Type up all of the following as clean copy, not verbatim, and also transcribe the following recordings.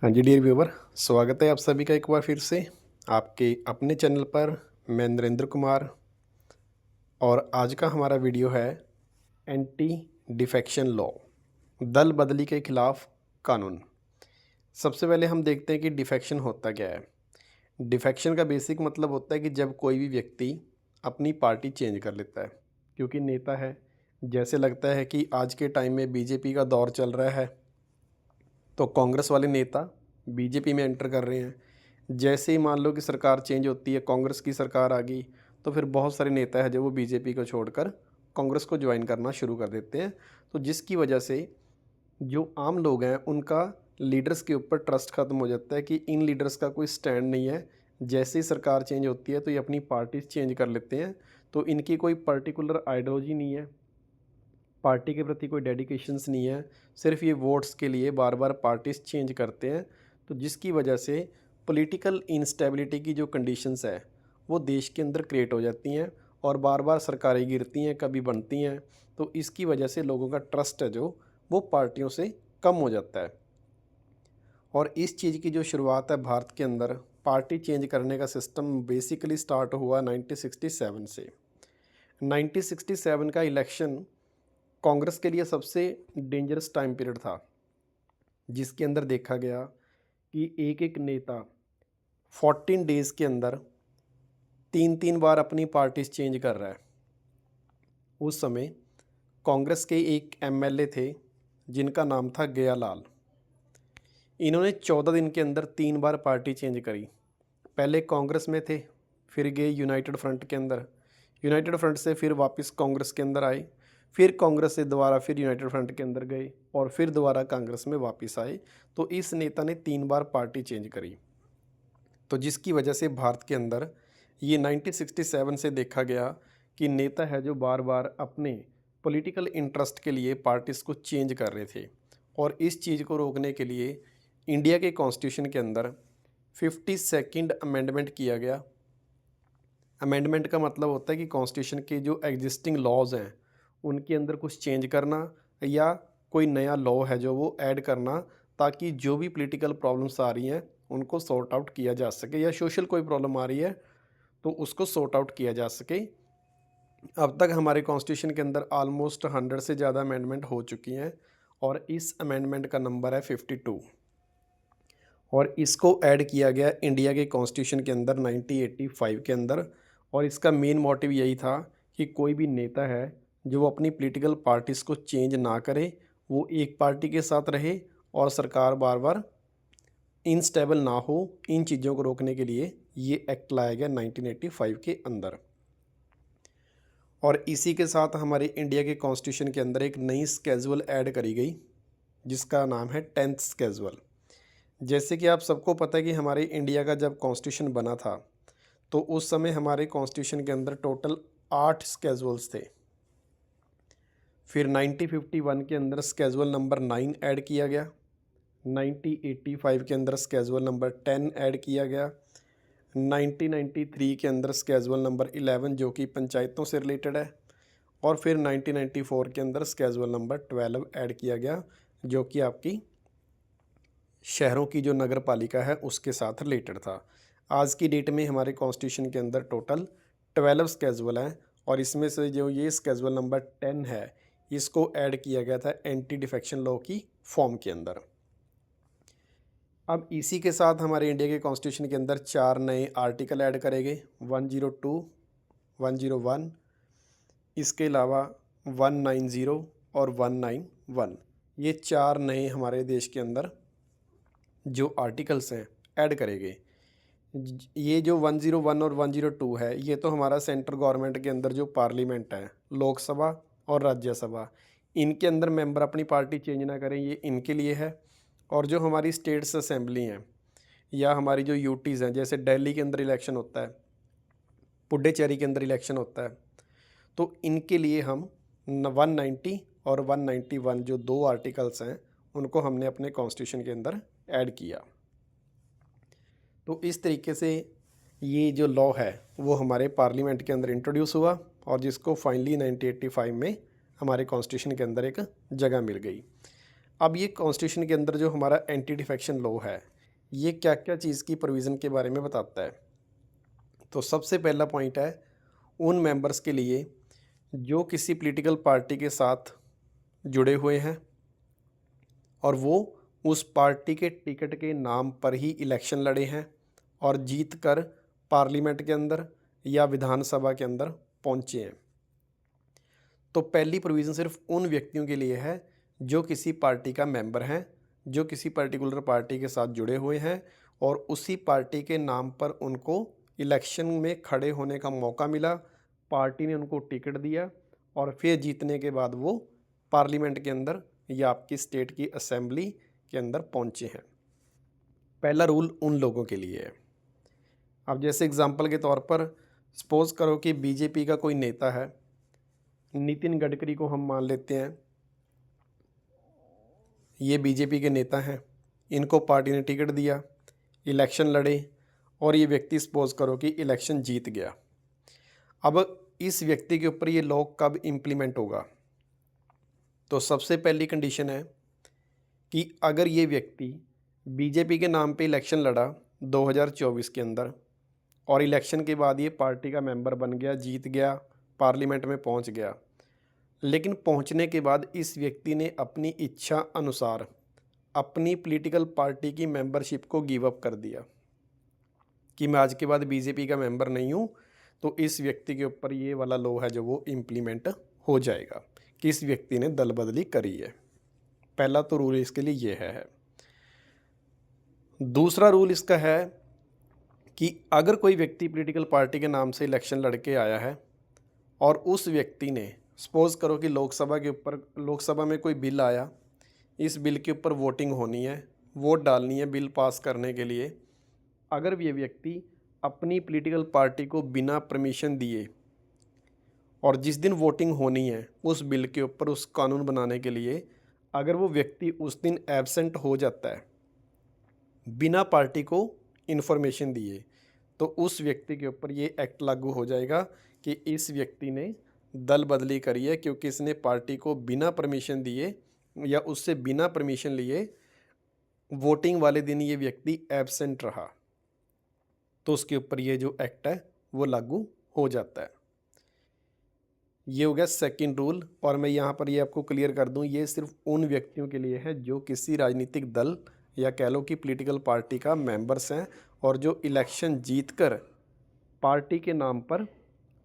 हाँ जी dear viewer, स्वागत है आप सभी का एक बार फिर से आपके अपने चैनल पर। मैं नरेंद्र कुमार और आज का हमारा वीडियो है एंटी डिफेक्शन लॉ, दल बदली के खिलाफ कानून। सबसे पहले हम देखते हैं कि डिफेक्शन होता क्या है। डिफेक्शन का बेसिक मतलब होता है कि जब कोई भी व्यक्ति अपनी पार्टी चेंज कर लेता है क्योंकि नेता है। जैसे लगता है कि आज के टाइम में बीजेपी का दौर चल रहा है तो कांग्रेस वाले नेता बीजेपी में एंटर कर रहे हैं। जैसे ही मान लो कि सरकार चेंज होती है, कांग्रेस की सरकार आ गई, तो फिर बहुत सारे नेता हैं जो वो बीजेपी को छोड़कर कांग्रेस को ज्वाइन करना शुरू कर देते हैं। तो जिसकी वजह से जो आम लोग हैं उनका लीडर्स के ऊपर ट्रस्ट ख़त्म हो जाता है कि इन लीडर्स का कोई स्टैंड नहीं है। जैसे ही सरकार चेंज होती है तो ये अपनी पार्टी चेंज कर लेते हैं। तो इनकी कोई पर्टिकुलर आइडियोलॉजी नहीं है, पार्टी के प्रति कोई डेडिकेशंस नहीं है, सिर्फ ये वोट्स के लिए बार बार पार्टीज चेंज करते हैं। तो जिसकी वजह से पॉलिटिकल इंस्टेबिलिटी की जो कंडीशंस है वो देश के अंदर क्रिएट हो जाती हैं और बार बार सरकारें गिरती हैं, कभी बनती हैं। तो इसकी वजह से लोगों का ट्रस्ट है जो वो पार्टियों से कम हो जाता है। और इस चीज़ की जो शुरुआत है भारत के अंदर पार्टी चेंज करने का सिस्टम बेसिकली स्टार्ट हुआ 1967 से। 1967 का इलेक्शन कांग्रेस के लिए सबसे डेंजरस टाइम पीरियड था, जिसके अंदर देखा गया कि एक एक नेता 14 डेज़ के अंदर तीन तीन बार अपनी पार्टीज चेंज कर रहा है। उस समय कांग्रेस के एक एमएलए थे जिनका नाम था गयालाल। इन्होंने 14 दिन के अंदर 3 बार पार्टी चेंज करी। पहले कांग्रेस में थे, फिर गए यूनाइटेड फ्रंट के अंदर, यूनाइटेड फ्रंट से फिर वापस कांग्रेस के अंदर आए, फिर कांग्रेस से दोबारा फिर यूनाइटेड फ्रंट के अंदर गए और फिर दोबारा कांग्रेस में वापस आए। तो इस नेता ने 3 बार पार्टी चेंज करी। तो जिसकी वजह से भारत के अंदर ये 1967 से देखा गया कि नेता है जो बार बार अपने पॉलिटिकल इंटरेस्ट के लिए पार्टीज़ को चेंज कर रहे थे। और इस चीज़ को रोकने के लिए इंडिया के कॉन्स्टिट्यूशन के अंदर 52nd अमेंडमेंट किया गया। अमेंडमेंट का मतलब होता है कि कॉन्स्टिट्यूशन के जो एग्जिस्टिंग लॉज हैं उनके अंदर कुछ चेंज करना या कोई नया लॉ है जो वो ऐड करना, ताकि जो भी पॉलिटिकल प्रॉब्लम्स आ रही हैं उनको सॉर्ट आउट किया जा सके, या सोशल कोई प्रॉब्लम आ रही है तो उसको सॉर्ट आउट किया जा सके। अब तक हमारे कॉन्स्टिट्यूशन के अंदर ऑलमोस्ट 100 से ज़्यादा अमेंडमेंट हो चुकी हैं और इस अमेंडमेंट का नंबर है 52। और इसको ऐड किया गया इंडिया के कॉन्स्टिट्यूशन के अंदर 1985 के अंदर। और इसका मेन मोटिव यही था कि कोई भी नेता है जो वो अपनी पॉलिटिकल पार्टीज़ को चेंज ना करे, वो एक पार्टी के साथ रहे और सरकार बार बार इनस्टेबल ना हो। इन चीज़ों को रोकने के लिए ये एक्ट लाया गया 1985 के अंदर। और इसी के साथ हमारे इंडिया के कॉन्स्टिट्यूशन के अंदर एक नई स्केजुअल ऐड करी गई जिसका नाम है 10th स्केजुअल। जैसे कि आप सबको पता है कि हमारे इंडिया का जब कॉन्स्टिट्यूशन बना था तो उस समय हमारे कॉन्स्टिट्यूशन के अंदर टोटल 8 स्केजुअल्स थे। फिर 1951 के अंदर स्केजुअल नंबर 9 ऐड किया गया, 1985 के अंदर स्केजुअल नंबर 10 ऐड किया गया, 1993 के अंदर स्केजुअल नंबर 11 जो कि पंचायतों से रिलेटेड है, और फिर 1994 के अंदर स्केजुअल नंबर 12 ऐड किया गया जो कि आपकी शहरों की जो नगर पालिका है उसके साथ रिलेटेड था। आज की डेट में हमारे कॉन्स्टिट्यूशन के अंदर टोटल 12 स्केजुअल हैं और इसमें से जो ये स्केजुअल नंबर 10 है इसको ऐड किया गया था एंटी डिफेक्शन लॉ की फॉर्म के अंदर। अब इसी के साथ हमारे इंडिया के कॉन्स्टिट्यूशन के अंदर 4 नए आर्टिकल ऐड करे गए, 102, 101, इसके अलावा 190 और 191। ये 4 नए हमारे देश के अंदर जो आर्टिकल्स हैं ऐड करे गए। ये जो 101 और 102 है ये तो हमारा सेंट्रल गवर्नमेंट के अंदर जो पार्लियामेंट है, लोकसभा और राज्यसभा, इनके अंदर मेंबर अपनी पार्टी चेंज ना करें, ये इनके लिए है। और जो हमारी स्टेट्स असेंबली हैं या हमारी जो यूटीज़ हैं, जैसे दिल्ली के अंदर इलेक्शन होता है, पुडुचेरी के अंदर इलेक्शन होता है, तो इनके लिए हम 190 और 191 जो 2 आर्टिकल्स हैं उनको हमने अपने कॉन्स्टिट्यूशन के अंदर ऐड किया। तो इस तरीके से ये जो लॉ है वो हमारे पार्लियामेंट के अंदर इंट्रोड्यूस हुआ और जिसको फाइनली 1985 में हमारे कॉन्स्टिट्यूशन के अंदर एक जगह मिल गई। अब ये कॉन्स्टिट्यूशन के अंदर जो हमारा एंटी डिफेक्शन लॉ है, ये क्या क्या चीज़ की प्रोविज़न के बारे में बताता है। तो सबसे पहला पॉइंट है उन मेंबर्स के लिए जो किसी पॉलिटिकल पार्टी के साथ जुड़े हुए हैं और वो उस पार्टी के टिकट के नाम पर ही इलेक्शन लड़े हैं और जीत कर पार्लियामेंट के अंदर या विधानसभा के अंदर पहुंचे हैं। तो पहली प्रोविज़न सिर्फ उन व्यक्तियों के लिए है जो किसी पार्टी का मेंबर हैं, जो किसी पर्टिकुलर पार्टी के साथ जुड़े हुए हैं और उसी पार्टी के नाम पर उनको इलेक्शन में खड़े होने का मौका मिला, पार्टी ने उनको टिकट दिया और फिर जीतने के बाद वो पार्लियामेंट के अंदर या आपकी स्टेट की असेंबली के अंदर पहुंचे हैं। पहला रूल उन लोगों के लिए है। अब जैसे एग्जांपल के तौर पर सपोज़ करो कि बीजेपी का कोई नेता है, नितिन गडकरी को हम मान लेते हैं, ये बीजेपी के नेता हैं, इनको पार्टी ने टिकट दिया, इलेक्शन लड़े और ये व्यक्ति सपोज़ करो कि इलेक्शन जीत गया। अब इस व्यक्ति के ऊपर ये लॉ कब इम्प्लीमेंट होगा? तो सबसे पहली कंडीशन है कि अगर ये व्यक्ति बीजेपी के नाम पे इलेक्शन लड़ा 2024 के अंदर और इलेक्शन के बाद ये पार्टी का मेंबर बन गया, जीत गया, पार्लियामेंट में पहुंच गया, लेकिन पहुंचने के बाद इस व्यक्ति ने अपनी इच्छा अनुसार अपनी पॉलिटिकल पार्टी की मेंबरशिप को गिव अप कर दिया कि मैं आज के बाद बीजेपी का मेंबर नहीं हूं, तो इस व्यक्ति के ऊपर ये वाला लॉ है जो वो इम्प्लीमेंट हो जाएगा कि इस व्यक्ति ने दल बदली करी है। पहला तो रूल इसके लिए ये है। दूसरा रूल इसका है कि अगर कोई व्यक्ति पॉलिटिकल पार्टी के नाम से इलेक्शन लड़के आया है और उस व्यक्ति ने सपोज़ करो कि लोकसभा में कोई बिल आया, इस बिल के ऊपर वोटिंग होनी है, वोट डालनी है बिल पास करने के लिए, अगर ये व्यक्ति अपनी पॉलिटिकल पार्टी को बिना परमिशन दिए और जिस दिन वोटिंग होनी है उस बिल के ऊपर उस कानून बनाने के लिए अगर वो व्यक्ति उस दिन एब्सेंट हो जाता है बिना पार्टी को इन्फॉर्मेशन दिए, तो उस व्यक्ति के ऊपर ये एक्ट लागू हो जाएगा कि इस व्यक्ति ने दल बदली करी है, क्योंकि इसने पार्टी को बिना परमिशन दिए या उससे बिना परमिशन लिए वोटिंग वाले दिन ये व्यक्ति एब्सेंट रहा, तो उसके ऊपर ये जो एक्ट है वो लागू हो जाता है। ये हो गया सेकंड रूल। और मैं यहाँ पर ये आपको क्लियर कर दूँ, ये सिर्फ उन व्यक्तियों के लिए है जो किसी राजनीतिक दल या कह लो कि पॉलिटिकल पार्टी का मेंबर्स हैं और जो इलेक्शन जीतकर पार्टी के नाम पर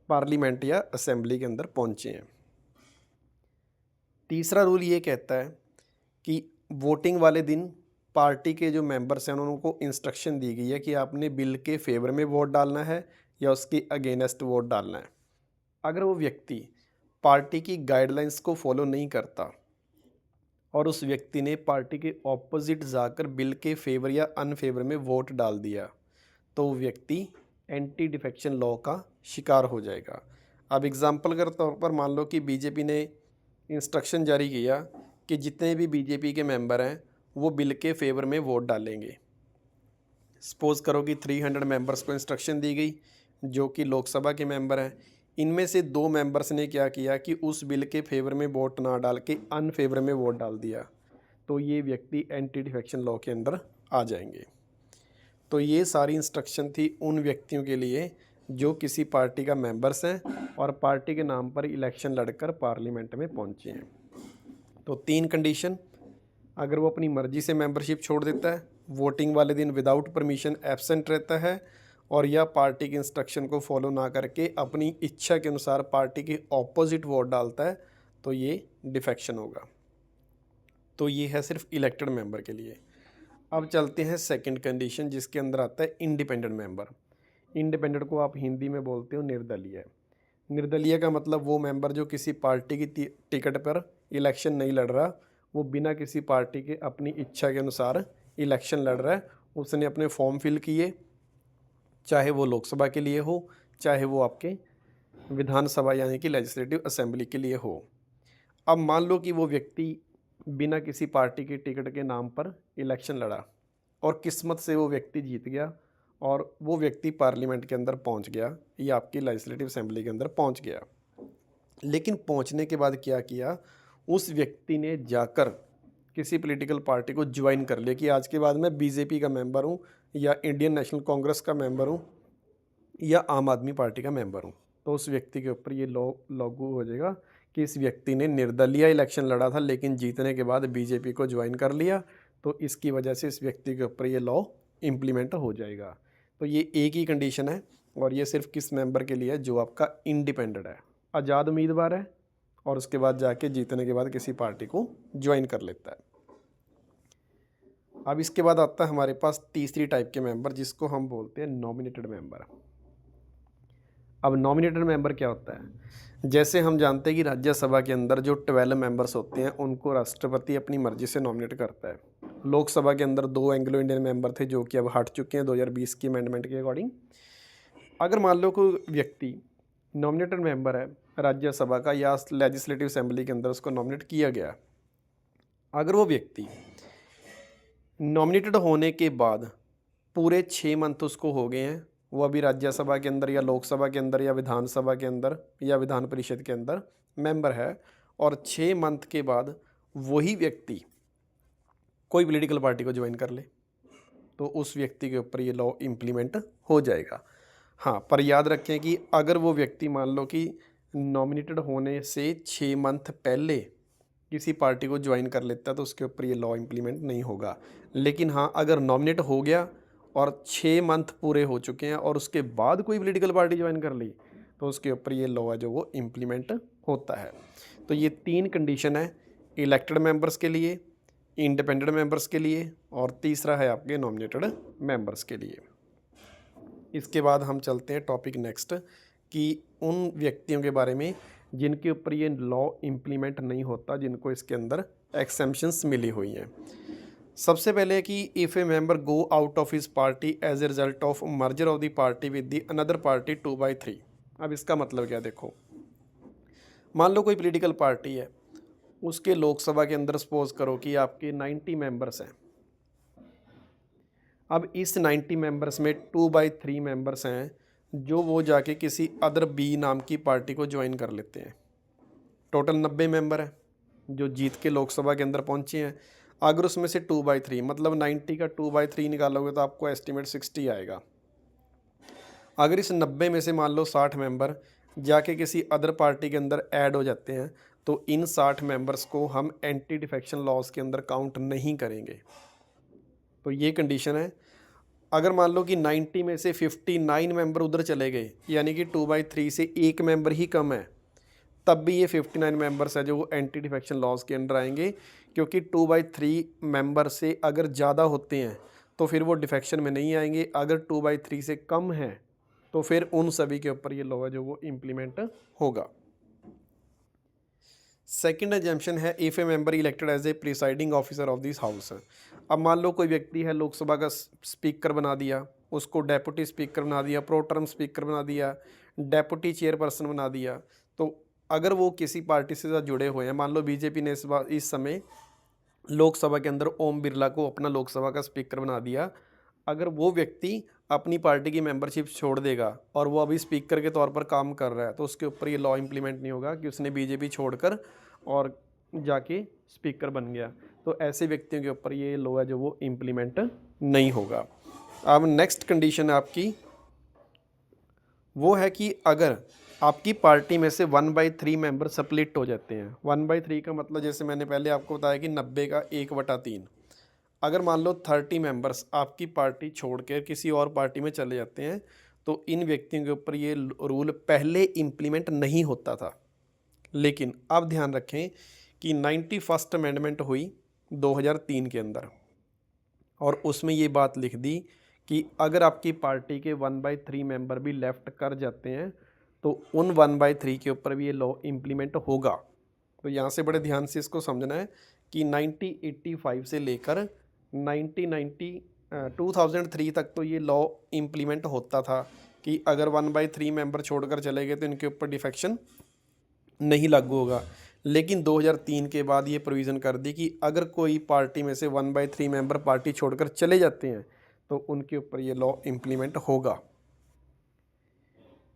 पार्लियामेंट या असेंबली के अंदर पहुंचे हैं। तीसरा रूल ये कहता है कि वोटिंग वाले दिन पार्टी के जो मेंबर्स हैं उनको इंस्ट्रक्शन दी गई है कि आपने बिल के फेवर में वोट डालना है या उसके अगेंस्ट वोट डालना है। अगर वो व्यक्ति पार्टी की गाइडलाइंस को फॉलो नहीं करता और उस व्यक्ति ने पार्टी के ऑपोजिट जाकर बिल के फेवर या अनफेवर में वोट डाल दिया, तो वो व्यक्ति एंटी डिफेक्शन लॉ का शिकार हो जाएगा। अब एग्जांपल के तौर पर मान लो कि बीजेपी ने इंस्ट्रक्शन जारी किया कि जितने भी बीजेपी के मेंबर हैं वो बिल के फेवर में वोट डालेंगे। सपोज़ करो कि 300 मेंबर्स को इंस्ट्रक्शन दी गई जो कि लोकसभा के मेंबर हैं। इनमें से 2 मेंबर्स ने क्या किया कि उस बिल के फेवर में वोट ना डाल के अनफेवर में वोट डाल दिया, तो ये व्यक्ति एंटी डिफेक्शन लॉ के अंदर आ जाएंगे। तो ये सारी इंस्ट्रक्शन थी उन व्यक्तियों के लिए जो किसी पार्टी का मेंबर्स हैं और पार्टी के नाम पर इलेक्शन लड़कर पार्लियामेंट में पहुंचे हैं। तो 3 कंडीशन, अगर वो अपनी मर्ज़ी से मेंबरशिप छोड़ देता है, वोटिंग वाले दिन विदाउट परमिशन एब्सेंट रहता है और या पार्टी के इंस्ट्रक्शन को फॉलो ना करके अपनी इच्छा के अनुसार पार्टी के ऑपोजिट वोट डालता है, तो ये डिफेक्शन होगा। तो ये है सिर्फ इलेक्टेड मेंबर के लिए। अब चलते हैं सेकंड कंडीशन जिसके अंदर आता है इंडिपेंडेंट मेंबर। इंडिपेंडेंट को आप हिंदी में बोलते हो निर्दलीय। निर्दलीय का मतलब वो मेंबर जो किसी पार्टी की टिकट पर इलेक्शन नहीं लड़ रहा, वो बिना किसी पार्टी के अपनी इच्छा के अनुसार इलेक्शन लड़ रहा है। उसने अपने फॉर्म फिल किए, चाहे वो लोकसभा के लिए हो, चाहे वो आपके विधानसभा यानी कि लेजिस्लेटिव असेंबली के लिए हो। अब मान लो कि वो व्यक्ति बिना किसी पार्टी के टिकट के नाम पर इलेक्शन लड़ा और किस्मत से वो व्यक्ति जीत गया और वो व्यक्ति पार्लियामेंट के अंदर पहुंच गया या आपकी लेजिस्लेटिव असेंबली के अंदर पहुंच गया। लेकिन पहुंचने के बाद क्या किया, उस व्यक्ति ने जाकर किसी पॉलिटिकल पार्टी को ज्वाइन कर लिया कि आज के बाद मैं बीजेपी का मेंबर हूँ या इंडियन नेशनल कांग्रेस का मेंबर हूँ या आम आदमी पार्टी का मेंबर हूँ, तो उस व्यक्ति के ऊपर ये लॉ लागू हो जाएगा कि इस व्यक्ति ने निर्दलीय इलेक्शन लड़ा था लेकिन जीतने के बाद बीजेपी को ज्वाइन कर लिया, तो इसकी वजह से इस व्यक्ति के ऊपर ये लॉ इम्प्लीमेंट हो जाएगा। तो ये एक ही कंडीशन है और ये सिर्फ किस मेंबर के लिए है, जो आपका इंडिपेंडेंट है, आज़ाद उम्मीदवार है और उसके बाद जाके जीतने के बाद किसी पार्टी को ज्वाइन कर लेता है। अब इसके बाद आता है हमारे पास तीसरी टाइप के मेंबर, जिसको हम बोलते हैं नॉमिनेटेड मेंबर। अब नॉमिनेटेड मेंबर क्या होता है? जैसे हम जानते हैं कि राज्यसभा के अंदर जो 12 मेंबर्स होते हैं उनको राष्ट्रपति अपनी मर्जी से नॉमिनेट करता है। लोकसभा के अंदर 2 एंग्लो इंडियन मेंबर थे जो कि अब हट चुके हैं 2020 की अमेंडमेंट के अकॉर्डिंग। अगर मान लो कोई व्यक्ति नॉमिनेटेड मेंबर है राज्यसभा का या लेजिस्लेटिव असेंबली के अंदर, उसको नॉमिनेट किया गया, अगर वो व्यक्ति नॉमिनेटेड होने के बाद पूरे 6 मंथ उसको हो गए हैं, वो अभी राज्यसभा के अंदर या लोकसभा के अंदर या विधानसभा के अंदर या विधान परिषद के अंदर मेंबर है, और 6 मंथ के बाद वही व्यक्ति कोई पॉलिटिकल पार्टी को ज्वाइन कर ले, तो उस व्यक्ति के ऊपर ये लॉ इम्प्लीमेंट हो जाएगा। हाँ, पर याद रखें कि अगर वो व्यक्ति मान लो कि नॉमिनेटेड होने से 6 मंथ पहले किसी पार्टी को ज्वाइन कर लेता है तो उसके ऊपर ये लॉ इम्प्लीमेंट नहीं होगा। लेकिन हाँ, अगर नॉमिनेट हो गया और 6 मंथ पूरे हो चुके हैं और उसके बाद कोई पॉलिटिकल पार्टी ज्वाइन कर ली, तो उसके ऊपर ये लॉ है जो वो इम्प्लीमेंट होता है। तो ये 3 कंडीशन है, इलेक्टेड मेंबर्स के लिए, इंडिपेंडेंट मेंबर्स के लिए और तीसरा है आपके नॉमिनेटेड मेंबर्स के लिए। इसके बाद हम चलते हैं टॉपिक नेक्स्ट कि उन व्यक्तियों के बारे में जिनके ऊपर ये लॉ इम्प्लीमेंट नहीं होता, जिनको इसके अंदर एक्सेम्पशंस मिली हुई हैं। सबसे पहले कि if a member go out of his party as a result of merger of the party with the another party 2/3। अब इसका मतलब क्या, देखो मान लो कोई पॉलिटिकल पार्टी है, उसके लोकसभा के अंदर सपोज करो कि आपके 90 मेंबर्स हैं। अब इस 90 मेंबर्स में 2/3 मेंबर्स हैं जो वो जाके किसी अदर बी नाम की पार्टी को ज्वाइन कर लेते हैं। टोटल 90 मेंबर हैं जो जीत के लोकसभा के अंदर पहुंचे हैं। अगर उसमें से 2/3 मतलब 90 का 2/3 निकालोगे तो आपको एस्टिमेट 60 आएगा। अगर इस 90 में से मान लो 60 मेंबर जाके किसी अदर पार्टी के अंदर ऐड हो जाते हैं, तो इन 60 मेंबर्स को हम एंटी डिफेक्शन लॉज के अंदर काउंट नहीं करेंगे। तो ये कंडीशन है। अगर मान लो कि 90 में से 59 मेंबर उधर चले गए, यानी कि 2/3 से एक मेंबर ही कम है, तब भी ये 59 मेंबर्स है जो वो एंटी डिफेक्शन लॉज के अंडर आएंगे, क्योंकि 2/3 मेंबर से अगर ज़्यादा होते हैं तो फिर वो डिफेक्शन में नहीं आएंगे। अगर 2/3 से कम है तो फिर उन सभी के ऊपर ये लॉ है जो वो इम्प्लीमेंट होगा। सेकंड एग्जाम्पशन है if a member elected as a presiding officer of this house. अब मान लो कोई व्यक्ति है, लोकसभा का स्पीकर बना दिया, उसको डेप्यूटी स्पीकर बना दिया, प्रो टर्म स्पीकर बना दिया, डेप्यूटी चेयरपर्सन बना दिया। तो अगर वो किसी पार्टी से साथ जुड़े हुए हैं, मान लो बीजेपी ने इस समय लोकसभा के अंदर ओम बिरला को अपना लोकसभा का स्पीकर बना दिया, अगर वो व्यक्ति अपनी पार्टी की मेंबरशिप छोड़ देगा और वो अभी स्पीकर के तौर पर काम कर रहा है, तो उसके ऊपर ये लॉ इम्प्लीमेंट नहीं होगा कि उसने बीजेपी छोड़कर और जाके स्पीकर बन गया। तो ऐसे व्यक्तियों के ऊपर ये लॉ है जो वो इम्प्लीमेंट नहीं होगा। अब नेक्स्ट कंडीशन आपकी वो है कि अगर आपकी पार्टी में से 1/3 मेंबर स्प्लिट हो जाते हैं। 1/3 का मतलब जैसे मैंने पहले आपको बताया कि 90 का 1/3। अगर मान लो 30 मेंबर्स आपकी पार्टी छोड़ कर किसी और पार्टी में चले जाते हैं, तो इन व्यक्तियों के ऊपर ये रूल पहले इम्प्लीमेंट नहीं होता था। लेकिन अब ध्यान रखें कि 91st अमेंडमेंट हुई 2003 के अंदर, और उसमें ये बात लिख दी कि अगर आपकी पार्टी के 1/3 मेंबर भी लेफ्ट कर जाते हैं तो उन 1/3 के ऊपर भी ये लॉ इम्प्लीमेंट होगा। तो यहाँ से बड़े ध्यान से इसको समझना है कि 1985 से लेकर 2003 तक तो ये लॉ इम्प्लीमेंट होता था कि अगर 1/3 मेंबर छोड़कर चले गए तो इनके ऊपर डिफेक्शन नहीं लागू होगा। लेकिन 2003 के बाद ये प्रोविज़न कर दी कि अगर कोई पार्टी में से 1/3 मेंबर पार्टी छोड़कर चले जाते हैं तो उनके ऊपर ये लॉ इम्प्लीमेंट होगा।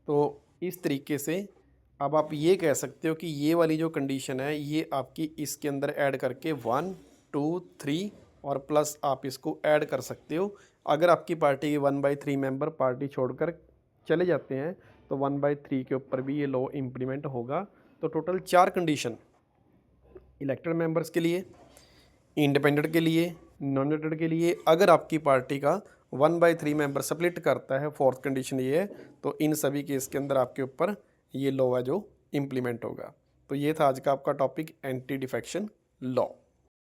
तो इस तरीके से अब आप ये कह सकते हो कि ये वाली जो कंडीशन है ये आपकी इसके अंदर ऐड करके 1, 2, 3 और प्लस आप इसको ऐड कर सकते हो। अगर आपकी पार्टी के 1/3 मेंबर पार्टी छोड़कर चले जाते हैं तो 1/3 के ऊपर भी ये लॉ इम्प्लीमेंट होगा। तो टोटल 4 कंडीशन इलेक्टेड मेंबर्स के लिए, इंडिपेंडेंट के लिए, नॉमिनेटेड के लिए। अगर आपकी पार्टी का 1/3 मेंबर स्प्लिट करता है, फोर्थ कंडीशन ये है, तो इन सभी केस के अंदर आपके ऊपर ये लॉ है जो इम्प्लीमेंट होगा। तो ये था आज का आपका टॉपिक, एंटी डिफेक्शन लॉ।